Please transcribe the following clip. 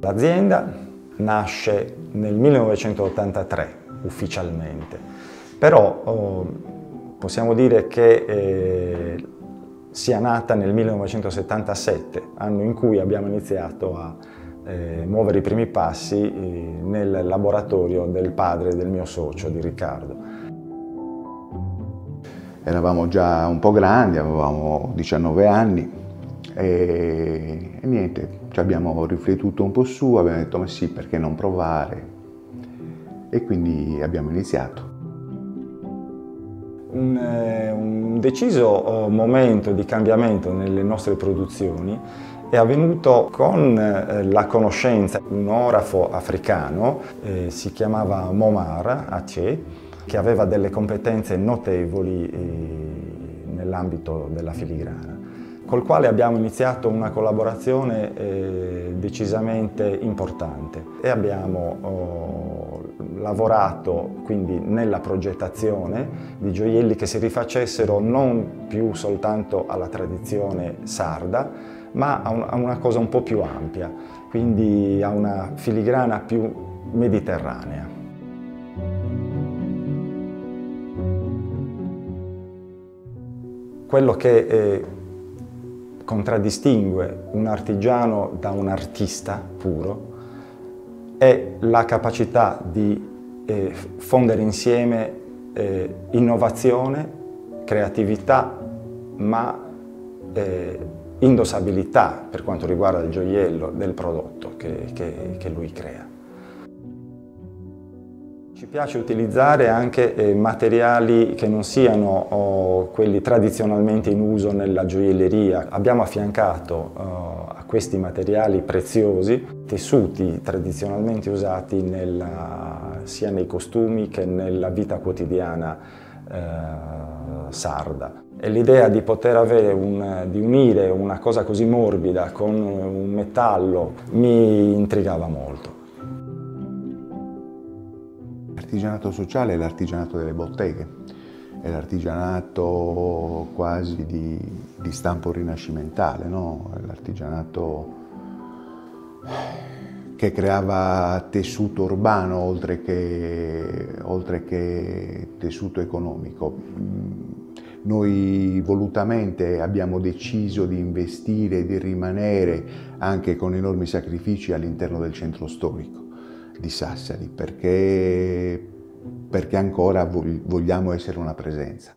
L'azienda nasce nel 1983 ufficialmente, però possiamo dire che sia nata nel 1977, anno in cui abbiamo iniziato a muovere i primi passi nel laboratorio del padre del mio socio, di Riccardo. Eravamo già un po' grandi, avevamo 19 anni e niente, ci abbiamo riflettuto un po' su, abbiamo detto ma sì, perché non provare? E quindi abbiamo iniziato. Un deciso momento di cambiamento nelle nostre produzioni è avvenuto con la conoscenza di un orafo africano, si chiamava Momar Ace, che aveva delle competenze notevoli nell'ambito della filigrana, col quale abbiamo iniziato una collaborazione decisamente importante e abbiamo lavorato quindi nella progettazione di gioielli che si rifacessero non più soltanto alla tradizione sarda, ma a una cosa un po' più ampia, quindi a una filigrana più mediterranea. Quello che contraddistingue un artigiano da un artista puro è la capacità di fondere insieme innovazione, creatività, ma indossabilità per quanto riguarda il gioiello del prodotto che lui crea. Ci piace utilizzare anche materiali che non siano quelli tradizionalmente in uso nella gioielleria. Abbiamo affiancato a questi materiali preziosi tessuti tradizionalmente usati sia nei costumi che nella vita quotidiana sarda. E l'idea di poter di unire una cosa così morbida con un metallo mi intrigava molto. L'artigianato sociale è l'artigianato delle botteghe, è l'artigianato quasi di stampo rinascimentale, no? L'artigianato che creava tessuto urbano oltre che tessuto economico. Noi volutamente abbiamo deciso di investire e di rimanere anche con enormi sacrifici all'interno del centro storico di Sassari, perché ancora vogliamo essere una presenza.